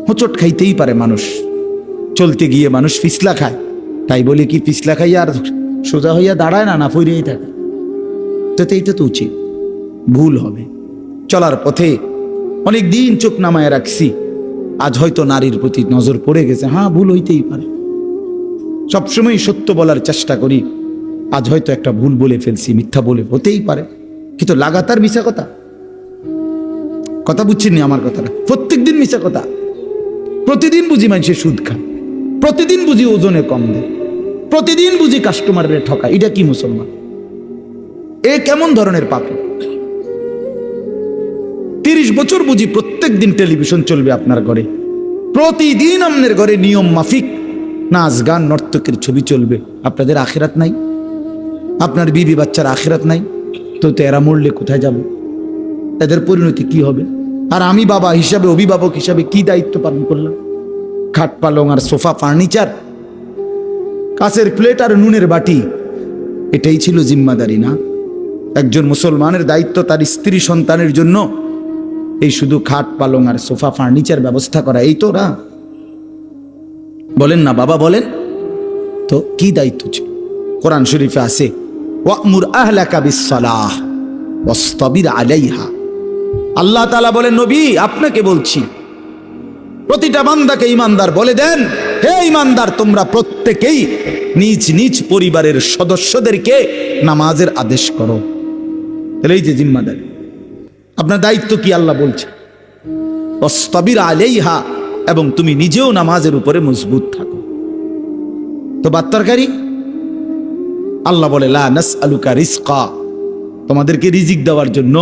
হোঁচট খাইতেই পারে মানুষ, চলতে গিয়ে মানুষ পিছলা খায়, তাই বলে কি পিছলা খাইয়া আর সোজা হইয়া দাঁড়ায় না, না ফইরেই থাকে? তো এইটা তো উচিত, ভুল হবে। চলার পথে অনেক দিন চোখ নামায় রাখছি, আজ হয়তো নারীর প্রতি নজর পড়ে গেছে, হ্যাঁ ভুল হইতেই পারে। সবসময় সত্য বলার চেষ্টা করি, আজ হয়তো একটা ভুল বলে ফেলছি, মিথ্যা বলে, হতেই পারে। কিন্তু লাগাতার মিশা কথা বুঝছেন আমার কথাটা? প্রত্যেকদিন মিশা কথা, প্রতিদিন বুঝি মানুষের সুদ খায়, প্রতিদিন বুঝি ওজনে কম দেয়, প্রতিদিন বুঝি কাস্টমারের ঠকা। এটা কি মুসলমান? এ কেমন ধরনের পাপী? 30 বছর বুঝি প্রত্যেক দিন টেলিভিশন চলবে আপনার ঘরে, প্রতিদিন আপনার ঘরে নিয়ম মাফিক নাচ গান নর্তকের ছবি চলবে। আপনাদের আখিরাত নাই? আপনার বিবি বাচ্চার আখিরাত নাই? তো এরা মরলে কোথায় যাবে? এদের পরিণতি কি হবে? আর আমি বাবা হিসাবে, অভিভাবক হিসাবে কি দায়িত্ব পালন করলাম? খাট পালং আর সোফা, ফার্নিচার, কাঁচের প্লেট আর নুনের বাটি, এটাই ছিল জিম্মাদারি না? একজন মুসলমানের দায়িত্ব তার স্ত্রী সন্তানের জন্য এই শুধু খাট পালং আর সোফা ফার্নিচার ব্যবস্থা করা, এই তো না? বলেন না বাবা, বলেন তো কি দায়িত্ব ছিল? কোরআন শরীফে আছে, ওয়া'মুর আহলাকা বিস-সালাহ ওয়াসতাবির আলাইহা। আল্লাহ তাআলা বলেন, নবী আপনাকে বলছি, প্রতিটা বান্দাকে ঈমানদার বলে দেন, হে ঈমানদার, তোমরা প্রত্যেকেই নিজ নিজ পরিবারের সদস্যদেরকে নামাজের আদেশ করো। তাহলে এই যে জিম্মাদারি, আপনার দায়িত্ব কি আল্লাহ বলছে, ওয়াসতাবির আলাইহা, এবং তুমি নিজেও নামাজের উপরে মজবুত থাকো। তো বাত্তারকারী আল্লাহ বলে, লা নাসআলুকা রিজকা, তোমাদেরকে রিজিক দেওয়ার জন্য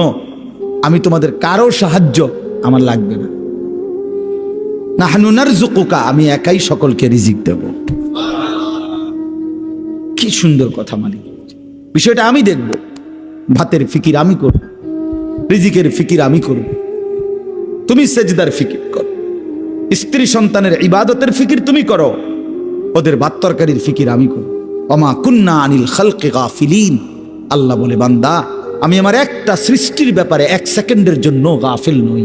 আমি তোমাদের কারো সাহায্য আমার লাগবে না। নাহনু নারযুকুকা, আমি একাই সকলকে রিজিক দেব। কি সুন্দর কথা! মালিক বিষয়টা আমি দেখব, ভাতের ফিকির আমি করব, রিজিকের ফিকির আমি করব, তুমি সেজদার ফিকির করো, স্ত্রী সন্তানের ইবাদতের ফিকির তুমি করো, ওদের ভাত তরকারির ফিকির আমি করব। ওমা কুন্না আনিল খালকি গাফিলিন, আল্লাহ বলে, বান্দা আমি আমার একটা সৃষ্টির ব্যাপারে 1 সেকেন্ডের জন্য গাফিল নই।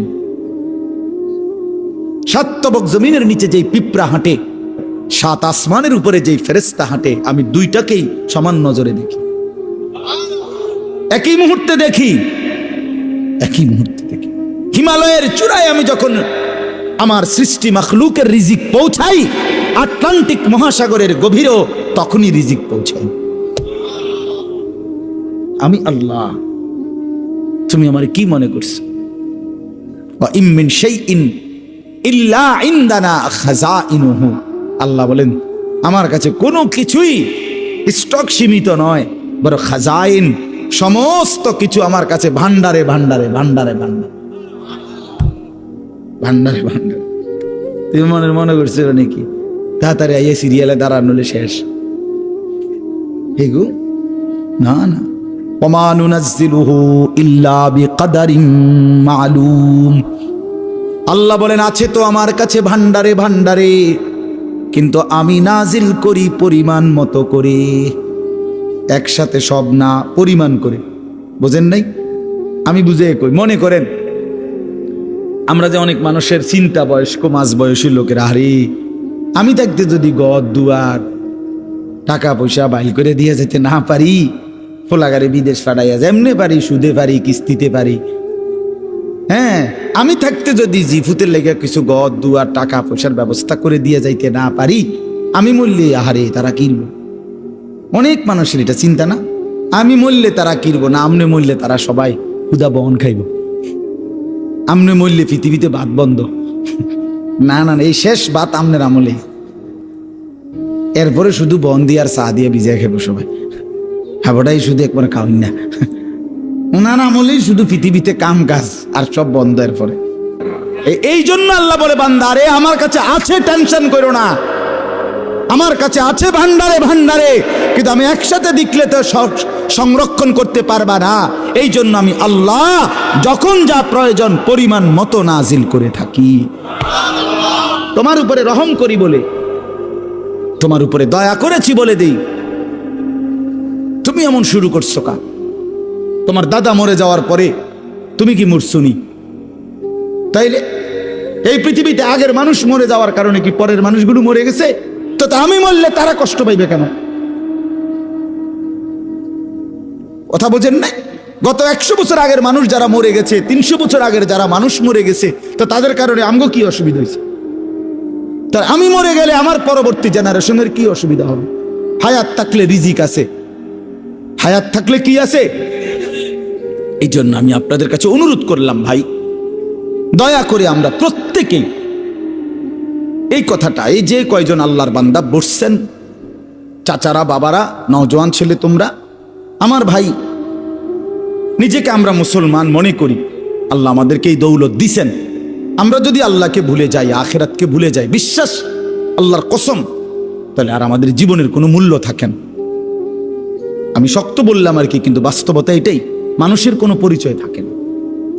সাতবক জমিনের নিচে যেই পিঁপড়া হাঁটে, 7 আসমানের উপরে যেই ফেরেশতা হাঁটে, আমি দুইটাকেই সমান নজরে দেখি, একই মুহূর্তে দেখি, একই মুহূর্তে দেখি। হিমালয়ের চূড়ায় আমি যখন আমার সৃষ্টি মাখলুকের রিজিক পৌঁছাই, আটলান্টিক মহাসাগরের গভীরেও তখনই রিজিক পৌঁছাই। আমি আল্লাহ, তুমি আমার কি মনে করছো? ওয়া ইম মিন শাইইন ইল্লা ইনদানা খাযাইনুহু, আল্লাহ বলেন আমার কাছে কোনো কিছুই স্টক সীমিত নয়, বরং খাজাইন, সমস্ত কিছু আমার কাছে ভান্ডারে ভান্ডারে ভান্ডারে ভান্ডারে ভান্ডারে ভান্ডারে। তুমি মনে করছো নাকি তাড়াতাড়ি আইয়ে সিরিয়ালে দাঁড়ানো শেষ? হেগু না না, ওমা নুনাজ্জিলুহু ইল্লা বিকদারিন মালুম, আল্লাহ বলেন আছে তো আমার কাছে ভান্ডারে ভান্ডারে, কিন্তু আমি নাজিল করি পরিমাণ মতো করে, একসাথে সব না, পরিমাণ করে। বোঝেন নাই? আমি বুঝে কই, মনে করেন আমরা যে অনেক মানুষের চিন্তা বয়স্ক মাঝ বয়সী লোকের, আরে আমি থাকতে যদি ঘর দুয়ার টাকা পয়সা বাইল করে দিয়ে যেতে না পারি, ফোলাগারে বিদেশ পাঠাইয়া যেমনে পারি, সুদে পারি, কিস্তিতে পারি, হ্যাঁ আমি থাকতে যদি জিফুতের লেগে কিছু ঘর দুয়ার টাকা পয়সার ব্যবস্থা করে দিয়ে যাইতে না পারি, আমি মরলে আহারে তারা কিনবো। অনেক মানুষের এটা চিন্তা না, আমি মরলে তারা কিনবো না, আমনে মরলে তারা সবাই ক্ষুধা বহন খাইব, আমনে মরলে পৃথিবীতে ভাত বন্ধ। না না, এই শেষ ভাত আমনের আমলে, এরপরে শুধু বন দিয়ে আর চা দিয়ে ভিজায় খাবো সবাই, হাবটাই শুধু একবার খাওয়াই না, ওনার আমলেই শুধু পৃথিবীতে কাম কাজ আর সব বন্ধ। এরপরে এই জন্য আল্লাহ বলে, বান্দা আরে আমার কাছে আছে, টেনশন করো না, আমার কাছে আছে ভান্ডারে ভান্ডারে, কিন্তু আমি একসাথে দেখলে তো সংরক্ষণ করতে পারবা না। এই জন্য আমি আল্লাহ যখন যা প্রয়োজন পরিমাণ মতো নাজিল করে থাকি। তোমার উপরে রহম করি বলে, তোমার উপরে দয়া করেছি বলে দেই, তুমি এমন শুরু করছো কা? তোমার দাদা মরে যাওয়ার পরে তুমি কি মরছুনি? তাইলে এই পৃথিবীতে আগের মানুষ মরে যাওয়ার কারণে কি পরের মানুষগুলো মরে গেছে? তো আমি মরলে তারা কষ্ট পাইবে কেন? কথা বোঝেন না? গত 100 বছর আগের মানুষ যারা মরে গেছে, 300 বছর আগের যারা মানুষ মরে গেছে, তো তাদের কারণে আমগো কি অসুবিধা হয়েছে? তার আমি মরে গেলে আমার পরবর্তী জেনারেশনের কি অসুবিধা হবে? হায়াত থাকলে রিজিক আছে, হায়াত থাকলে কি আছে? এই জন্য আমি আপনাদের কাছে অনুরোধ করলাম, ভাই দয়া করে আমরা প্রত্যেকেই এই কথাটা, এই যে কয়জন আল্লাহর বান্দা বসছেন, চাচারা, বাবারা, নওজোয়ান ছেলে তোমরা, আমার ভাই, নিজেকে আমরা মুসলমান মনে করি, আল্লাহ আমাদেরকে এই দৌলত দিছেন। আমরা যদি আল্লাহকে ভুলে যাই, আখিরাতকে ভুলে যাই, বিশ্বাস আল্লাহর কসম, তাহলে আর আমাদের জীবনের কোনো মূল্য থাকে না। আমি শক্ত বললাম আর কি, কিন্তু বাস্তবতা এটাই, মানুষের কোনো পরিচয় থাকে না।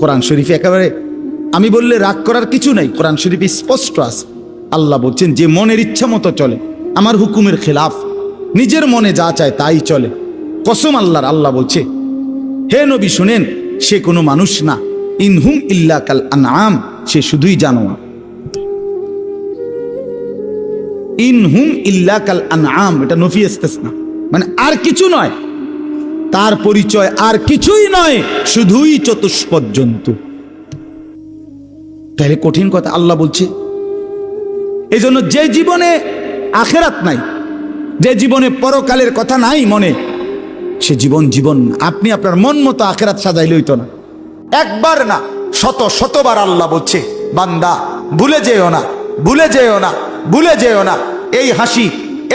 কোরআন শরীফে একেবারে আমি বললে রাগ করার কিছু নাই, কোরআন শরীফে স্পষ্ট আছে। আল্লাহ বলছেন, যে মনের ইচ্ছা মতো চলে, আমার হুকুমের খেলাফ, নিজের মনে যা চায় তাই চলে, কসম আল্লাহর, আল্লাহ বলছে, হে নবী শুনেন, সে কোনো মানুষ না, ইনহুম ইল্লা কাল আনআম, সে শুধুই জানোয়ার। ইনহুম ইল্লা কাল আনআম, এটা নফি ইস্তিসনা, মানে আর কিছু নয়, তার পরিচয় আর কিছুই নয়, শুধুই চতুষ্পদ জন্তু। তাহলে কঠিন কথা আল্লাহ বলছে। এই জন্য যে জীবনে আখেরাত নাই, যে জীবনে পরকালের কথা নাই মনে, সে জীবন জীবন না। আপনি আপনার মন মতো আখেরাত সাজাইলে হইতো না। একবার না, শত শতবার আল্লাহ বলছে, বান্দা ভুলে যেও না, ভুলে যেও না, ভুলে যেও না, এই হাসি,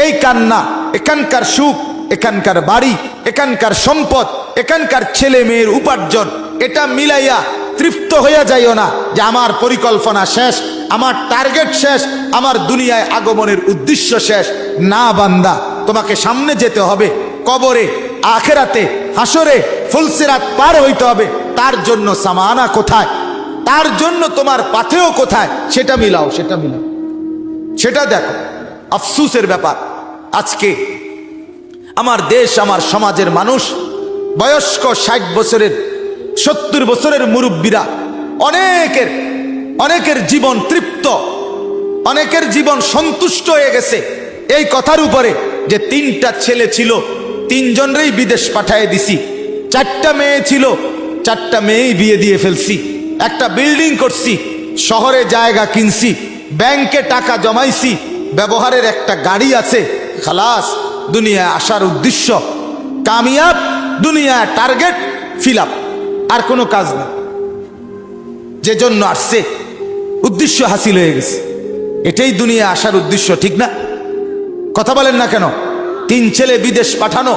এই কান্না, এখানকার সুখ, এখানকার বাড়ি, এখানকার সম্পদ, এখানকার ছেলে মেয়ের উপার্জন, এটা মিলাইয়া তৃপ্ত হয়ে যাইও না যে আমার পরিকল্পনা শেষ, আমার টার্গেট শেষ, আমার দুনিয়ায় আগমনের উদ্দেশ্য শেষ। না বান্দা, তোমাকে সামনে যেতে হবে, কবরে, আখেরাতে, হাসরে, ফুলসিরাত পার হইতে হবে। তার জন্য সামানা কোথায়, তার জন্য তোমার পাথেও কোথায়, সেটা মিলাও, সেটা মিলাও, সেটা দেখো। আফসুসের ব্যাপার, আজকে আমার দেশ, আমার সমাজের মানুষ, বয়স্ক 60 বছরের, 70 বছরের মুরব্বীরা, অনেকের জীবন তৃপ্ত, অনেকের জীবন সন্তুষ্ট হয়ে গেছে এই কথার উপরে যে 3টা ছেলে ছিল, 3 জনরেই বিদেশ পাঠিয়ে দিছি, 4টা মেয়ে ছিল, 4টা মেয়েই বিয়ে দিয়ে ফেলছি, একটা বিল্ডিং করছি, শহরে জায়গা কিনছি, ব্যাংকে টাকা জমাইছি, ব্যবহারের একটা গাড়ি আছে, খালাস, দুনিয়ায় আসার উদ্দেশ্য কামিয়াব, দুনিয়ায় টার্গেট ফিল আপ, আর কোনো কাজ নেই। যে জন্য আসছে উদ্দেশ্য হাসিল হয়ে গেছে, এটাই দুনিয়া আসার উদ্দেশ্য, ঠিক না? কথা বলেন না কেন? 3 ছেলে বিদেশ পাঠানো,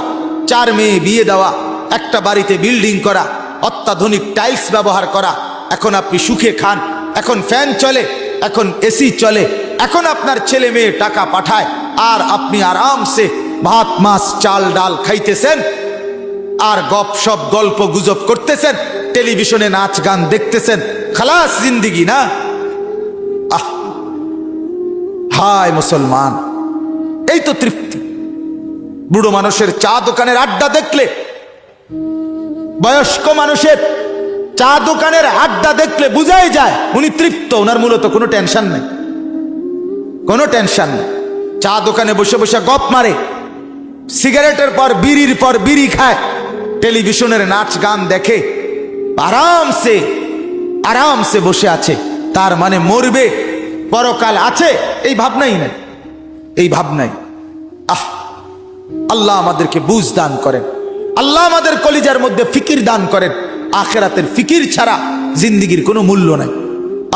4 মেয়ে বিয়ে দেওয়া, একটা বাড়িতে বিল্ডিং করা, অত্যাধুনিক টাইলস ব্যবহার করা, এখন আপনি সুখে খান, এখন ফ্যান চলে, এখন এসি চলে, এখন আপনার ছেলে মেয়ে টাকা পাঠায়, আর আপনি আরামসে ভাত মাছ চাল ডাল খাইতেছেন, আর গপসপ গল্প গুজব করতেছেন, টেলিভিশনে নাচ গান দেখতেছেন, খালাস জিন্দিগি না? আহ, হায় মুসলমান, এই তো তৃপ্তি। বুড়ো মানুষের চা দোকানের আড্ডা দেখলে, বয়স্ক মানুষের চা দোকানের আড্ডা দেখলে বুঝাই যায় উনি তৃপ্ত, ওনার মূলত কোনো টেনশন নেই, কোনো টেনশন নেই। চা দোকানে বসে বসে গপ মারে, সিগারেটের পর বিড়ি খায়, টেলিভিশনের নাচ গান দেখে, আরামসে আরামসে বসে আছে। তার মানে মরবে, পরকাল আছে, এই ভাবনাই নাই, এই ভাবনাই। আহ, আল্লাহ আমাদেরকে বুঝ দান করেন, আল্লাহ আমাদের কলিজার মধ্যে ফিকির দান করেন। আখিরাতের ফিকির ছাড়া জিন্দিগির কোনো মূল্য নাই,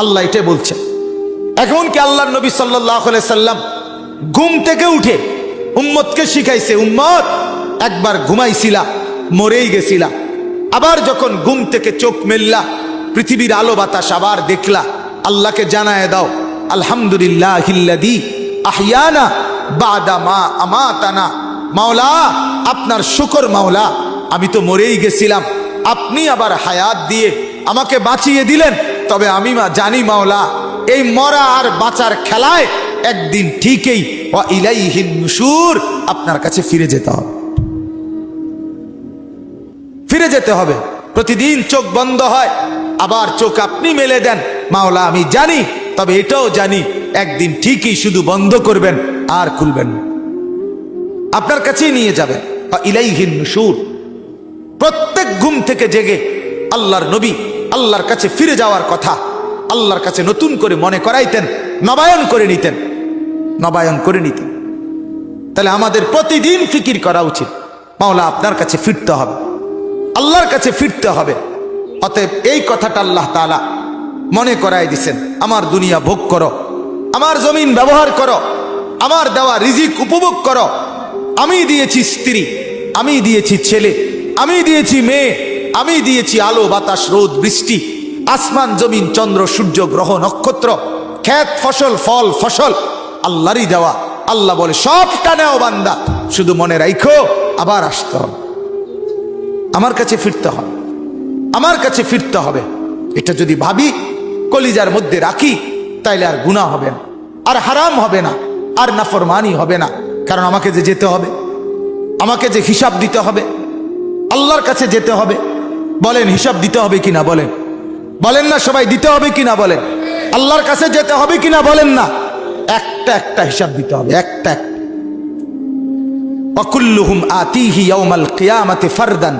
আল্লাহ এটাই বলছেন। এখন কি আল্লাহর নবী সাল্লাল্লাহু আলাইহি সাল্লাম ঘুম থেকে উঠে উম্মতকে শিখাইছে, উম্মত একবার ঘুমাইছিলা, মরেই গেছিলা, আবার যখন ঘুম থেকে চোখ মেললা, পৃথিবীর আলো বাতাস আবার দেখলা, আল্লাহকে জানায় দাও, আলহামদুলিল্লাহিল্লাযী আহইয়ানা বাদা মা আমাতানা। মাওলা, আপনার শুকর মাওলা, আমি তো মরেই গেছিলাম, আপনি আবার হায়াত দিয়ে আমাকে বাঁচিয়ে দিলেন। তবে আমি জানি মাওলা, এই মরা আর বাঁচার খেলায় একদিন ঠিকই ওয়া ইলাইহিন নুশুর, আপনার কাছে ফিরে যেতে হবে, ফিরে যেতে হবে। প্রতিদিন চোখ বন্ধ হয়, আবার চোখ আপনি মেলে দেন, মাওলা আমি জানি, তবে এটাও জানি একদিন ঠিকই শুধু বন্ধ করবেন আর খুলবেন না, আপনার কাছেই নিয়ে যাবেন। ইলাইহিন নুশুর। প্রত্যেক ঘুম থেকে জেগে আল্লাহর নবী আল্লাহর কাছে ফিরে যাওয়ার কথা আল্লাহর কাছে নতুন করে মনে করাইতেন, নবায়ন করে নিতেন, নবায়ন করে নিতেন। তাহলে আমাদের প্রতিদিন ফিকির করা উচিত, মাওলা আপনার কাছে ফিরতে হবে, আল্লাহর কাছে ফিরতে হবে। অতএব এই কথাটা আল্লাহ তাআলা মনে করাই দিছেন, আমার দুনিয়া ভোগ করো, আমার জমিন ব্যবহার করো, আমার দেওয়া রিজিক উপভোগ করো। আমি দিয়েছি স্ত্রী, আমি দিয়েছি ছেলে, আমি দিয়েছি মেয়ে, আমি দিয়েছি আলো বাতাস রোদ বৃষ্টি, আসমান জমিন চন্দ্র সূর্য গ্রহ নক্ষত্র, ক্ষেত ফসল ফল ফসল আল্লাহরই দেওয়া। আল্লাহ বলে সবটা নেও বান্দা, শুধু মনে রাখো আবার আসতে হবে, আমার কাছে ফিরতে হবে, আমার কাছে ফিরতে হবে। এটা যদি ভাবি, কলিজার মধ্যে রাখি, তাইলে আর গুনাহ হবে না, আর হারাম হবে না, আর নাফরমানি হবে না। কারণ আমাকে যে যেতে হবে, আমাকে যে হিসাব দিতে হবে, আল্লাহর কাছে যেতে হবে। বলেন হিসাব দিতে হবে কিনা? বলেন, বলেন না সবাই, দিতে হবে কিনা? বলেন আল্লাহর কাছে যেতে হবে কিনা? বলেন না, একটা একটা হিসাব দিতে হবে, একটা একটা। ওয়াকুল্লুহুম আতিহি ইয়াউমাল কিয়ামাতি ফারদান।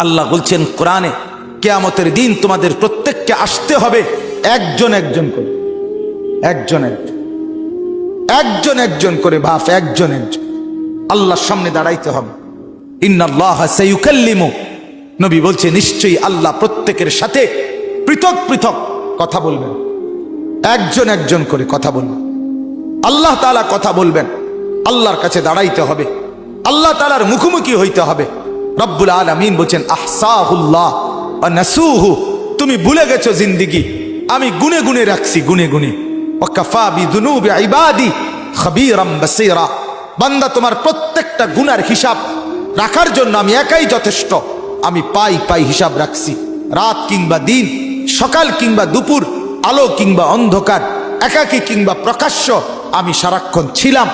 আল্লাহ বলছেন কোরআনে, কিয়ামতের দিন তোমাদের প্রত্যেককে আসতে হবে একজন একজন করে, একজন একজন, একজন একজন করে বাপ, একজন একজন আল্লাহর সামনে দাঁড়াইতে হবে। ইন্নাল্লাহা সাইয়ুকাল্লিমু, নবী বলছে নিশ্চয়ই আল্লাহ প্রত্যেকের সাথে পৃথক পৃথক কথা বলবেন, একজন একজন করে কথা বলবেন। আল্লাহ তাআলা কথা বলবেন, আল্লাহর কাছে দাঁড়াইতে হবে, আল্লাহ তাআলার মুখোমুখি হইতে হবে। রব্বুল আলামিন বলছেন আহসাহুল্লাহ ওয়া নাসুহু, তুমি ভুলে গেছো জিন্দেগি, আমি গুনে গুনে রাখছি, গুনে গুনে। ওয়া কাফা বিযুনুবি ইবাদি খাবীরাম বাসীরা, বান্দা তোমার প্রত্যেকটা গুনার হিসাব রাখার জন্য আমি একাই যথেষ্ট। আমি পাই পাই হিসাব রাখছি, রাত কিংবা দিন, সকাল কিংবা দুপুর, আলো কিংবা অন্ধকার, একাকী কিংবা প্রকাশ্য, আমি সারাক্ষণ ছিলাম,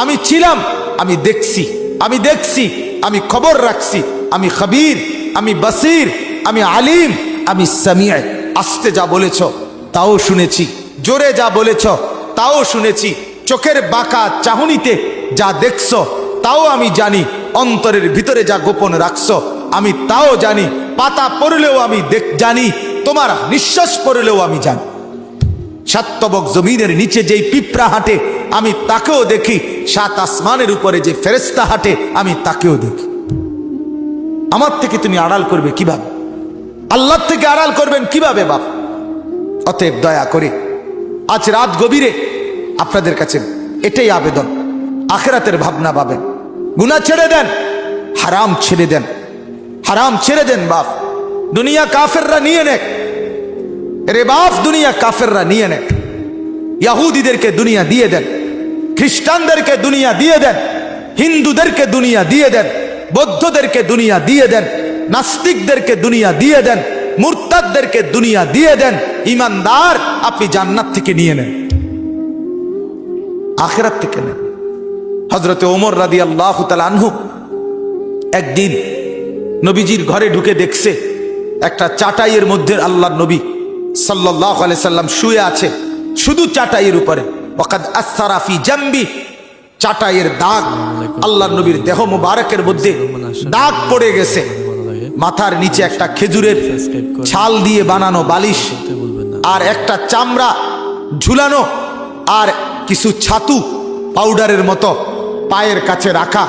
আমি ছিলাম, আমি দেখছি, আমি দেখছি, আমি খবর রাখছি, আমি খবীর, আমি বসির, আমি আলিম, আমি সামিআ। আস্তে যা বলেছ তাও শুনেছি, জোরে যা বলেছ তাও শুনেছি, চোখের বাঁকা চাহনিতে যা দেখছো তাও আমি জানি, অন্তরের ভিতরে যা গোপন রাখছো আমি তাও জানি, পাতা পড়লেও আমি জানি, তোমার নিঃশ্বাস পড়লেও আমি জানি। সাতবক জমিনের নিচে যেই পিঁপড়া হাঁটে আমি তাকেও দেখি, সাত আসমানের উপরে যে ফেরেশতা হাঁটে আমি তাকেও দেখি। আমার থেকে তুমি আড়াল করবে কিভাবে? আল্লাহর থেকে আড়াল করবেন কিভাবে বাপ? অতএব দয়া করে আজ রাত গভীরে আপনাদের কাছে এটাই আবেদন, আখিরাতের ভাবনা পাবেন, গুনাহ ছেড়ে দেন, হারাম ছেড়ে দেন, হারাম ছেড়ে দেন বাপ। দুনিয়া কাফেররা নিয়ে নেক রে বাপ, দুনিয়া কাফেররা নিয়ে নেক। ইহুদিদেরকে দুনিয়া দিয়ে দেন, খ্রিস্টানদেরকে দুনিয়া দিয়ে দেন, হিন্দুদেরকে দুনিয়া দিয়ে দেন, বৌদ্ধদেরকে দুনিয়া দিয়ে দেন, নাস্তিকদেরকে দুনিয়া দিয়ে দেন, মুরতাদদেরকে দুনিয়া দিয়ে দেন। ইমানদার আপনি জান্নাত থেকে নিয়ে নেন, আখিরাত থেকে নেন। হযরতে ওমর রাদিয়াল্লাহু তাআলা আনহু একদিন নবীজির ঘরে ঢুকে দেখছে একটা চাটাইয়ের মধ্যে আল্লাহর নবী সাল্লাল্লাহু আলাইহি সাল্লাম শুয়ে আছে, শুধু চাটাইয়ের উপরে। ওয়াকাদ আসরা ফি জামবি, চাটাইয়ের দাগ, আল্লাহর নবীর দেহ মুবারকের মধ্যে দাগ পড়ে গেছে। মাথার নিচে একটা খেজুরের ছাল দিয়ে বানানো বালিশ, আর একটা চামড়া ঝুলানো, আর কিছু ছাতু পাউডারের মতো পায়ের কাছে রাখা,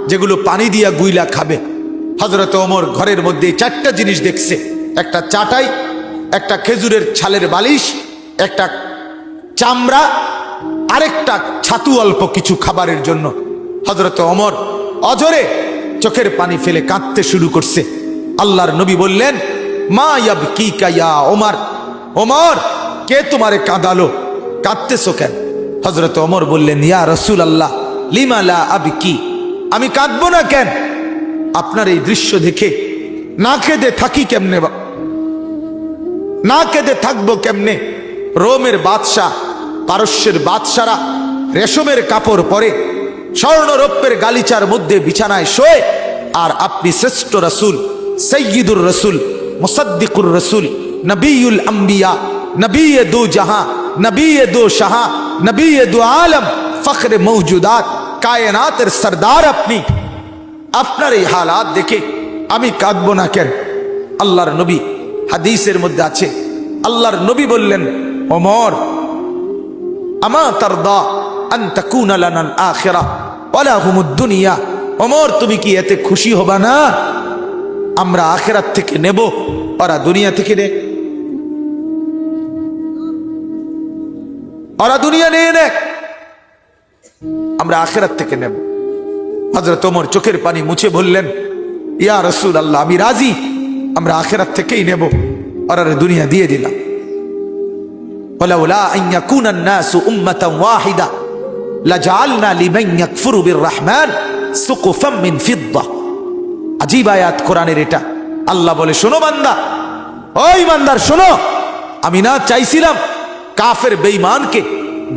যেগুলো পানি দিয়া গুইলা খাবে। হযরত ওমর ঘরের মধ্যে চারটা জিনিস দেখছে, একটা চাটাই, একটা খেজুরের ছালের বালিশ, একটা চামড়া, আরেকটা ছাতু অল্প কিছু খাবারের জন্য। হযরত ওমর অজরে চোখের পানি ফেলে কাঁদতে শুরু করছে। আল্লাহর নবী বললেন, মা ইয়াবকিকা ইয়া ওমর, ওমর কে তোমারে কাঁদালো, কাঁদতেছো কেন? হযরত ওমর বললেন, ইয়া রাসূলুল্লাহ লিমা লা আবকি, আমি কাঁদবো না কেন? আপনার এই দৃশ্য দেখে না কেঁদে থাকি কেমনে, না কেঁদে থাকবো কেমনে? রোমের বাদশাহ, পারস্যের বাদশারা রেশমের কাপড় পরে, স্বর্ণরৌপ্যের গালিচার মধ্যে বিছানায় শোয়, আর আপনি শ্রেষ্ঠ রাসূল, সাইয়্যিদুর রাসূল, মুসাদ্দিকুর রাসূল, নবিয়ুল আম্বিয়া, নবিয়ে দু জাহাঁ, নবী দো শাহ, নবী দো আলম, ফখরে মৌজুদাত, কায়নাতের সরদার আপনি। আপনার এই হালাত দেখে আমি কাঁদবো না কেন? আল্লাহর নবী, হাদিসের মধ্যে আছে, আল্লাহর নবী বললেন, ওমর, আমা তারদা আন তাকুনা লানাল আখিরাহ ওয়ালা হুমুদ দুনিয়া। ওমর, তুমি কি এতে খুশি হবা না আমরা আখিরাত থেকে নেব, ওরা দুনিয়া থেকে নেয়? ওরা দুনিয়া নিয়ে নেয়, আমরা আখিরাত থেকে নেব। হযরত ওমর চোখের পানি মুছে বললেন, ইয়া রাসূলুল্লাহ, আমি রাজি, আমরা আখিরাত থেকেই নেব, ওরা দুনিয়া দিয়ে দিলাম। ওয়ালাউলা আন ইয়াকুনা আন-নাসু উম্মাতান ওয়াহিদা লাজআলনা লিমান ইয়াকফুরু বির-রাহমান সুকুফাম মিন ফিদ্দা। আজীব আয়াত কোরআনের এটা। আল্লাহ বলে, শোনো বান্দা, ওই বান্দার শোনো, আমি না চাইছিলাম কাফের বেঈমানকে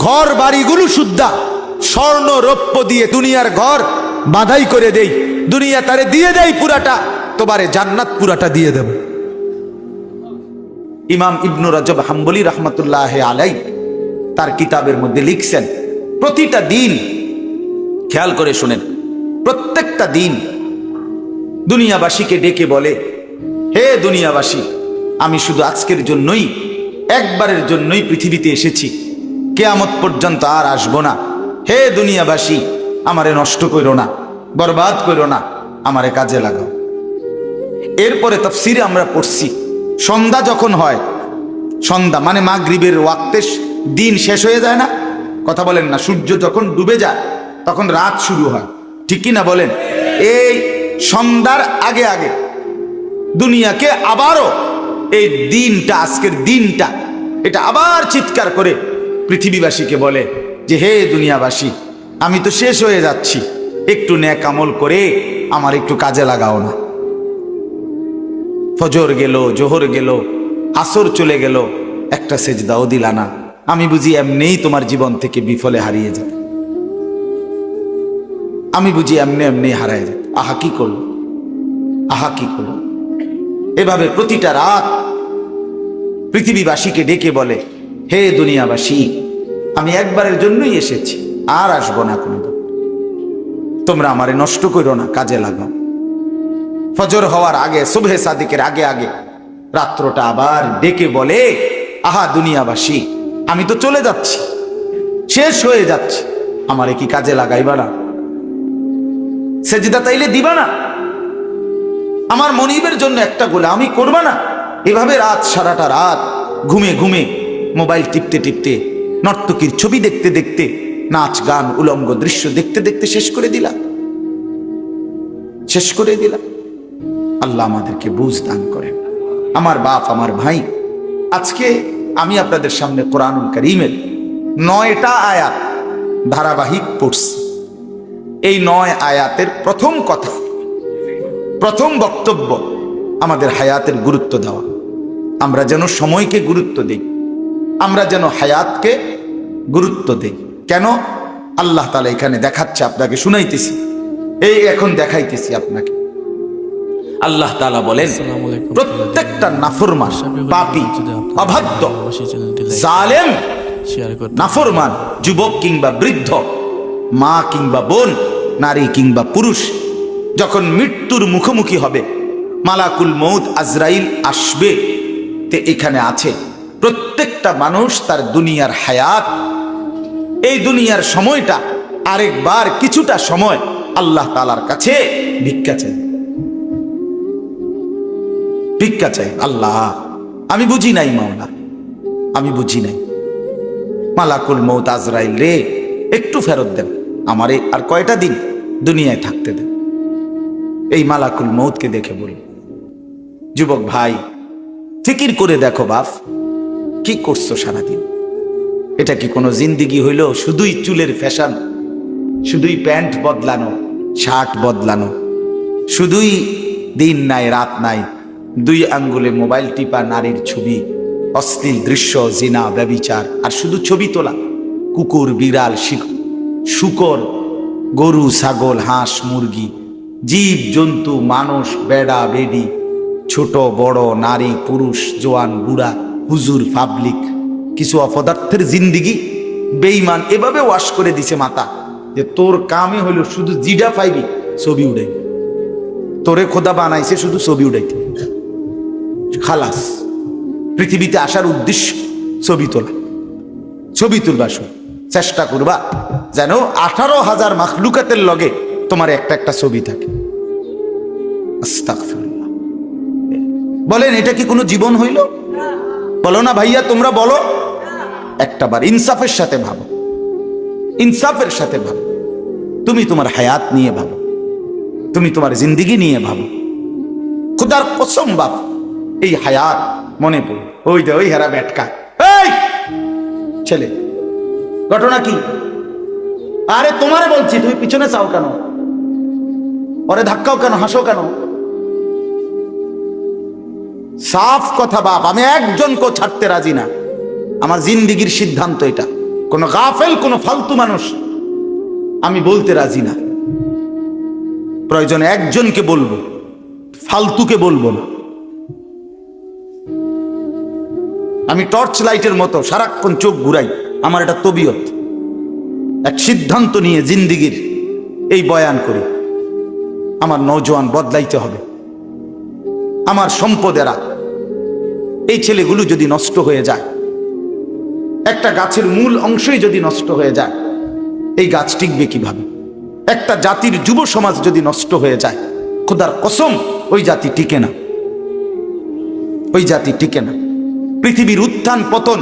ঘর বাড়িগুলো শুদ্ধা স্বর্ণ রৌপ্য দিয়ে দুনিয়ার ঘর বাঁধাই করে দেই, দুনিয়া তারে দিয়ে দেই পুরাটা, তোমারে জান্নাত পুরাটা দিয়ে দেব। ইমাম ইবনু রাজব হাম্বলি রহমতুল্লাহ আলাই তার কিতাবের মধ্যে লিখছেন, প্রতিটা দিন, খেয়াল করে শুনেন, প্রত্যেকটা দিন দুনিয়াবাসীকে ডেকে বলে, হে দুনিয়াবাসী, আমি শুধু আজকের জন্যই, একবারের জন্যই পৃথিবীতে এসেছি, কিয়ামত পর্যন্ত আর আসবো না। হে দুনিয়াবাসী, আমারে নষ্ট করো না, বরবাদ করো না, আমারে কাজে লাগাও। এরপরে তাফসীরে আমরা পড়ছি, সন্ধ্যা যখন হয়, সন্ধ্যা মানে মাগরিবের ওয়াক্তে দিন শেষ হয়ে যায় না, কথা বলেন না, সূর্য যখন ডুবে যায় তখন রাত শুরু হয়, ঠিক কি না বলেন? এই সন্ধ্যার আগে আগে দুনিয়াকে আবারও এই দিনটা, আজকের দিনটা, এটা আবার চিৎকার করে পৃথিবীবাসীকে বলে যে, হে দুনিয়াবাসী, আমি তো শেষ হয়ে যাচ্ছি, একটু নেক আমল করে আমার একটু কাজে লাগাও না। ফজর গেল, জোহর গেল, আসর চলে গেল, একটা সেজদাও দিলা না, আমি বুঝি এমনিই তোমার জীবন থেকে বিফলে হারিয়ে যাবে, আমি বুঝি এমনি এমনি হারায় যাবে। আহা কি করলো, আহা কি করলো। এভাবে প্রতিটা রাত পৃথিবীবাসীকে ডেকে বলে, হে দুনিয়াবাসী, আমি একবারের জন্যই এসেছি, আর আসবো না কোনোদিন, তোমরা আমারে নষ্ট করো না, কাজে লাগাও। ফজর হওয়ার আগে, সুবহে সাদিকের আগে আগে রাত্রটা আবার ডেকে বলে, আহা দুনিয়াবাসী, আমি তো চলে যাচ্ছি, শেষ হয়ে যাচ্ছি, আমারে কি কাজে লাগাইবা না? সেজদা তাইলে দিবা না? আমার মনিবের জন্য একটা গোলামি করবা না? এভাবে রাত, সারাটা রাত ঘুমে ঘুমে, মোবাইল টিপতে টিপতে, নর্তকীর ছবি দেখতে দেখতে, নাচ গান উলঙ্গ দৃশ্য দেখতে দেখতে শেষ করে দিলা, শেষ করে দিলা। আল্লাহ আমাদেরকে বুঝ দান করেন। আমার বাপ, আমার ভাই, আজকে আমি আপনাদের সামনে কোরআনুল কারীমের 9টা আয়াত ধারাবাহিক পড়ছি। এই 9 আয়াতের প্রথম কথা, প্রথম বক্তব্য, আমাদের হায়াতের গুরুত্ব দেওয়া। আমরা যেন সময়কে গুরুত্ব দিই, আমরা যেন হায়াতকে গুরুত্ব দিই। কেন? আল্লাহ তাআলা এখানে দেখাচ্ছে, আপনাকে শুনাইতেছি, এই এখন দেখাইতেছি আপনাকে। আল্লাহ তাআলা বলেন, প্রত্যেকটা নাফরমান, পাপী, অবাধ্য, জালেম, নাফরমান, যুবক কিংবা বৃদ্ধ, মা কিংবা বোন, নারী কিংবা পুরুষ, যখন মৃত্যুর মুখোমুখি হবে, মালাকুল মউত আজরাইল আসবে, তে এখানে আছে প্রত্যেকটা মানুষ তার দুনিয়ার হায়াত, এই দুনিয়ার সময়টা আরেকবার কিছুটা সময় আল্লাহ তাআলার কাছে ভিক্ষা চাই, ভিক্ষা চাই। আল্লাহ, আমি বুঝি নাই মাওলা, আমি বুঝি নাই, মালাকুল মউত আজরাইল রে, একটু ফেরত দেন, আমারে আর কয়টা দিন দুনিয়ায় থাকতে দেন। এই মালাকুল মউতকে দেখে বলি, যুবক ভাই, ফিকির করে দেখো বাপ, কি করছো সারাদিন? এটা কি কোনো জিন্দিগি হইল? শুধুই চুলের ফ্যাশন, শুধুই প্যান্ট বদলানো, শার্ট বদলানো, শুধুই দিন নাই রাত নাই, 2 আঙ্গুলে মোবাইল টিপা, নারীর ছবি, অশ্লীল দৃশ্য, জিনা, ব্যভিচার, আর শুধু ছবি তোলা, কুকুর, বিড়াল, শুকর, গরু, ছাগল, হাঁস, মুরগি, জীব জন্তু, মানুষ, বেড়া বেডি, ছোট বড়, নারী পুরুষ, জোয়ান বুড়া, হুজুর, পাবলিক, কিছু অপদার্থের জিন্দিগি বেঈমান এভাবে ওয়াশ করে দিছে মাথা যে তোর কামে হইল শুধু জিডা পাইবি ছবি উড়াই, তোরে খোদা বানাইছে শুধু ছবি উড়াইতে, খালাস। পৃথিবীতে আসার উদ্দেশ্য ছবি তোলা, ছবি তুলবা। শুধু চেষ্টা করবা যেন 18,000 মাখলুকাতের লগে তোমার একটা একটা ছবি থাকে। আস্তাগফিরুল্লাহ। বলেন এটা কি কোনো জীবন হইল? বলো না ভাইয়া, তোমরা বলো। একটাবার ইনসাফের সাথে ভাবো, ইনসাফের সাথে ভাবো। তুমি তোমার হায়াত নিয়ে ভাবো, তুমি তোমার জিন্দিগি নিয়ে ভাবো। খুদার কসম বাপ, এই হায়াত মনে পড়ে ওই যে ওই হেরা ব্যাটকা, এই ছেলে ঘটনা কি? আরে তোমারে বলছি, তুমি পিছনে চাও কেন? ওরে ধাক্কাও কেন, হাসো কেন? সাফ কথা বাপ, আমি একজনকেও ছাড়তে রাজি না। আমার জিন্দিগির সিদ্ধান্ত এটা। কোন গাফেল, কোন ফালতু মানুষ আমি বলতে রাজি না। প্রয়োজনে একজনকে বলবো, ফালতুকে বলবো না। আমি টর্চ লাইটের মতো সারাক্ষণ চোখ ঘুরাই, আমার এটা তবিয়ত। এক সিদ্ধান্ত নিয়ে জিন্দিগির এই বয়ান করি, আমার নওজোয়ান বদলাইতে হবে। আমার সম্পদেরা, এই ছেলেগুলো যদি নষ্ট হয়ে যায়, একটা গাছের মূল অংশই যদি নষ্ট হয়ে যায়, এই গাছ টিকবে কিভাবে? একটা জাতির যুব সমাজ যদি নষ্ট হয়ে যায়, খোদার কসম ওই জাতি টিকে না, ওই জাতি টিকে না। পৃথিবীর উত্থান পতন